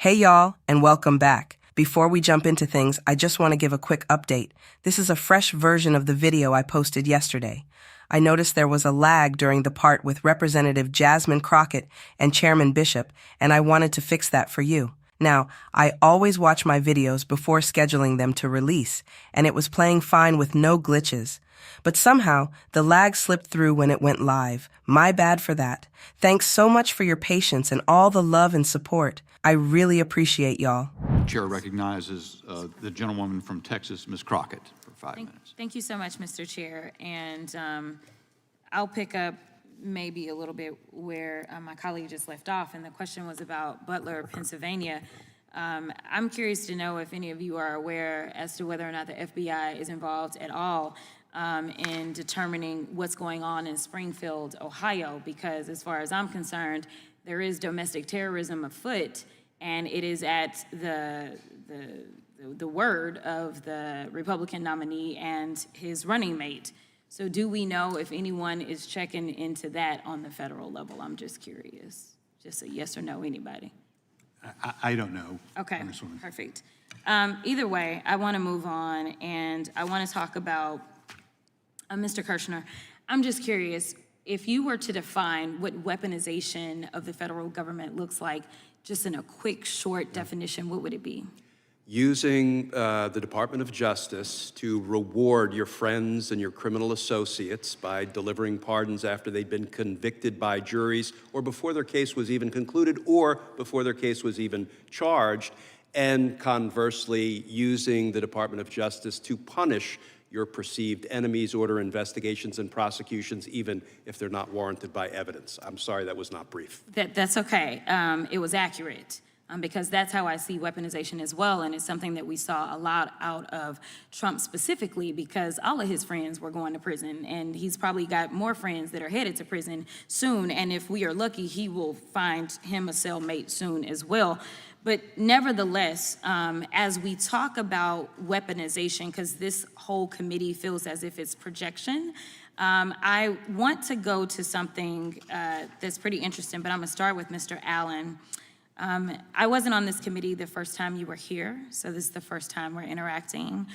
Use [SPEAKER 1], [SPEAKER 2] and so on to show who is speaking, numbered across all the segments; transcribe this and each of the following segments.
[SPEAKER 1] Hey y'all, and welcome back. Before we jump into things, I just want to give a quick update. This is a fresh version of the video I posted yesterday. I noticed there was a lag during the part with Representative Jasmine Crockett and Chairman Bishop, and I wanted to fix that for you. Now, I always watch my videos before scheduling them to release, and it was playing fine with no glitches. But somehow, the lag slipped through when it went live. My bad for that. Thanks so much for your patience and all the love and support. I really appreciate y'all.
[SPEAKER 2] Chair recognizes the gentlewoman from Texas, Ms. Crockett, for 5 minutes.
[SPEAKER 3] Thank you so much, Mr. Chair. And I'll pick up maybe a little bit where my colleague just left off, and the question was about Butler, Pennsylvania. I'm curious to know if any of you are aware as to whether or not the FBI is involved at all in determining what's going on in Springfield, Ohio, because as far as I'm concerned, there is domestic terrorism afoot, and it is at the word of the Republican nominee and his running mate. So do we know if anyone is checking into that on the federal level? I'm just curious. Just a yes or no, anybody?
[SPEAKER 4] I don't know.
[SPEAKER 3] Okay, perfect. Either way, I want to move on, and I want to talk about Mr. Kirschner. I'm just curious, if you were to define what weaponization of the federal government looks like, just in a quick, short definition, what would it be?
[SPEAKER 5] Using the Department of Justice to reward your friends and your criminal associates by delivering pardons after they'd been convicted by juries or before their case was even concluded or before their case was even charged, and conversely using the Department of Justice to punish your perceived enemies, order investigations and prosecutions, even if they're not warranted by evidence. I'm sorry, that was not brief.
[SPEAKER 3] That's okay. It was accurate. Because that's how I see weaponization as well, and it's something that we saw a lot out of Trump specifically, because all of his friends were going to prison, and he's probably got more friends that are headed to prison soon, and if we are lucky, he will find him a cellmate soon as well. But nevertheless, as we talk about weaponization, because this whole committee feels as if it's projection, I want to go to something that's pretty interesting, but I'm gonna start with Mr. Allen. I wasn't on this committee the first time you were here, so this is the first time we're interacting.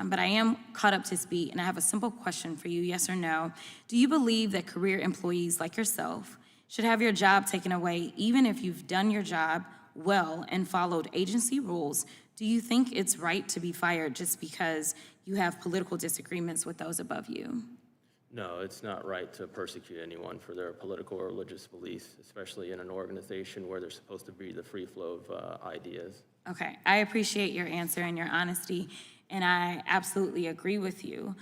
[SPEAKER 3] But I am caught up to speed, and I have a simple question for you, yes or no. Do you believe that career employees like yourself should have your job taken away even if you've done your job well and followed agency rules? Do you think it's right to be fired just because you have political disagreements with those above you?
[SPEAKER 6] No, it's not right to persecute anyone for their political or religious beliefs, especially in an organization where there's supposed to be the free flow of ideas.
[SPEAKER 3] Okay, I appreciate your answer and your honesty, and I absolutely agree with you.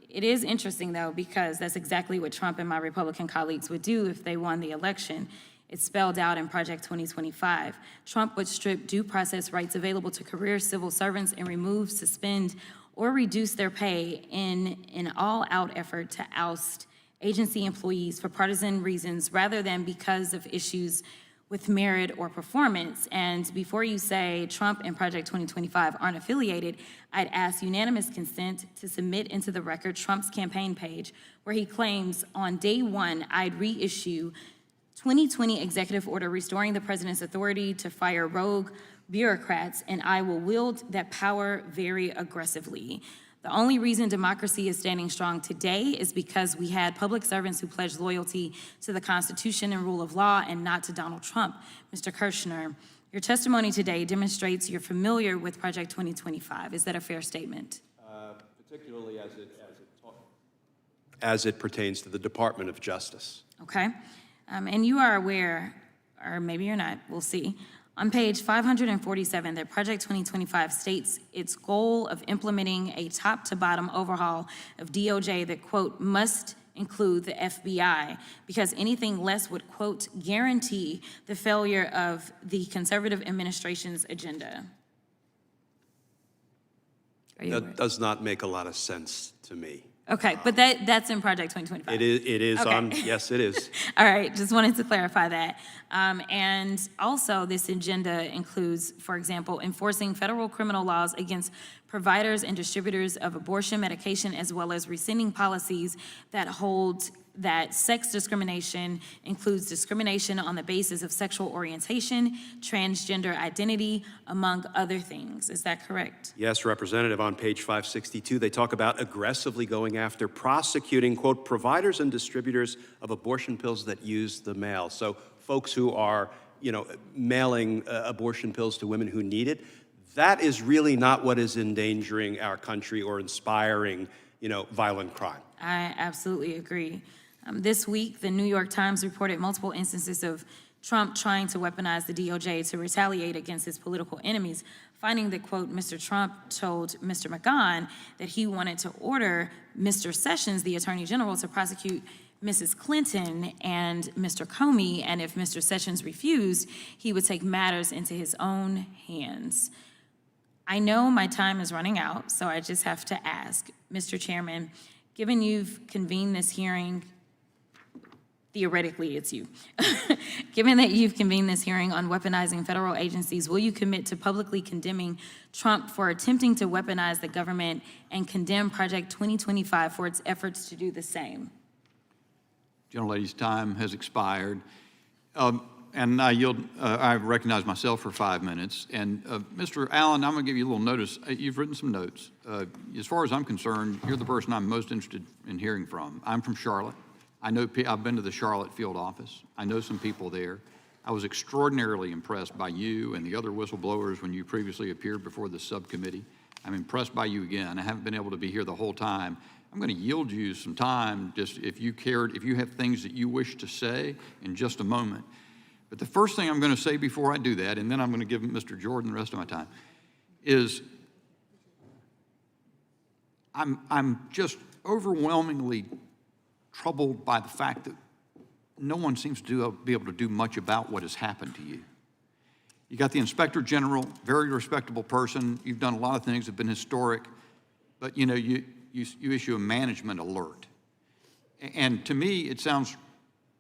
[SPEAKER 3] It is interesting, though, because that's exactly what Trump and my Republican colleagues would do if they won the election. It's spelled out in Project 2025. Trump would strip due process rights available to career civil servants and remove, suspend, or reduce their pay in an all-out effort to oust agency employees for partisan reasons rather than because of issues with merit or performance. And before you say Trump and Project 2025 aren't affiliated, I'd ask unanimous consent to submit into the record Trump's campaign page where he claims on day one, I'd reissue 2020 executive order restoring the president's authority to fire rogue bureaucrats, and I will wield that power very aggressively. The only reason democracy is standing strong today is because we had public servants who pledged loyalty to the Constitution and rule of law and not to Donald Trump. Mr. Kirschner, your testimony today demonstrates you're familiar with Project 2025. Is that a fair statement?
[SPEAKER 5] Particularly as it pertains to the Department of Justice.
[SPEAKER 3] Okay. And you are aware, or maybe you're not, we'll see, on page 547, that Project 2025 states its goal of implementing a top-to-bottom overhaul of DOJ that, quote, must include the FBI, because anything less would, quote, guarantee the failure of the conservative administration's agenda.
[SPEAKER 5] That does not make a lot of sense to me.
[SPEAKER 3] Okay, but that's in Project 2025.
[SPEAKER 5] It is
[SPEAKER 3] okay.
[SPEAKER 5] on, yes, it is.
[SPEAKER 3] All right, just wanted to clarify that. And also this agenda includes, for example, enforcing federal criminal laws against providers and distributors of abortion medication, as well as rescinding policies that hold that sex discrimination includes discrimination on the basis of sexual orientation, transgender identity, among other things. Is that correct?
[SPEAKER 5] Yes, Representative, on page 562, they talk about aggressively going after prosecuting, quote, providers and distributors of abortion pills that use the mail. So folks who are, mailing abortion pills to women who need it, that is really not what is endangering our country or inspiring, violent crime.
[SPEAKER 3] I absolutely agree. This week, the New York Times reported multiple instances of Trump trying to weaponize the DOJ to retaliate against his political enemies, finding that, quote, Mr. Trump told Mr. McGahn that he wanted to order Mr. Sessions, the Attorney General, to prosecute Mrs. Clinton and Mr. Comey, and if Mr. Sessions refused, he would take matters into his own hands. I know my time is running out, so I just have to ask, Mr. Chairman, given you've convened this hearing, theoretically it's you, given that you've convened this hearing on weaponizing federal agencies, will you commit to publicly condemning Trump for attempting to weaponize the government and condemn Project 2025 for its efforts to do the same?
[SPEAKER 2] Gentlelady's time has expired. And I yield, I recognize myself for 5 minutes. And Mr. Allen, I'm going to give you a little notice. You've written some notes. As far as I'm concerned, you're the person I'm most interested in hearing from. I'm from Charlotte. I've been to the Charlotte field office. I know some people there. I was extraordinarily impressed by you and the other whistleblowers when you previously appeared before the subcommittee. I'm impressed by you again. I haven't been able to be here the whole time. I'm going to yield you some time, just if you have things that you wish to say in just a moment. But the first thing I'm going to say before I do that, and then I'm going to give Mr. Jordan the rest of my time, is I'm just overwhelmingly troubled by the fact that no one seems to be able to do much about what has happened to you. You got the Inspector General, very respectable person. You've done a lot of things that have been historic, but you issue a management alert. And to me, it sounds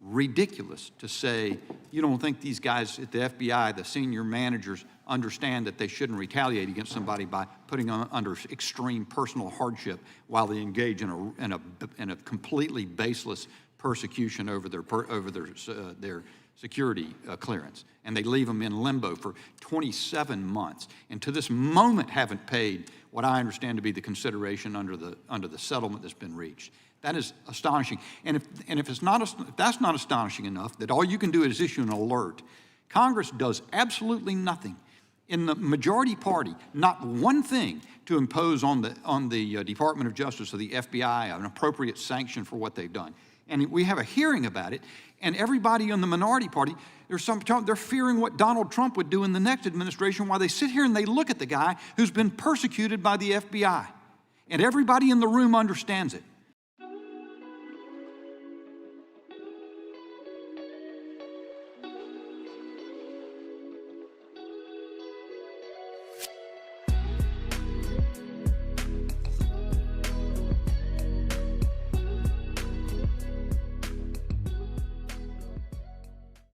[SPEAKER 2] ridiculous to say you don't think these guys at the FBI, the senior managers, understand that they shouldn't retaliate against somebody by putting them under extreme personal hardship while they engage in a completely baseless persecution over their security clearance, and they leave them in limbo for 27 months, and to this moment haven't paid what I understand to be the consideration under the settlement that's been reached. That is astonishing. And if that's not astonishing enough, that all you can do is issue an alert, Congress does absolutely nothing. In the majority party, not one thing to impose on the Department of Justice or the FBI an appropriate sanction for what they've done. And we have a hearing about it, and everybody in the minority party, they're fearing what Donald Trump would do in the next administration while they sit here and they look at the guy who's been persecuted by the FBI. And everybody in the room understands it.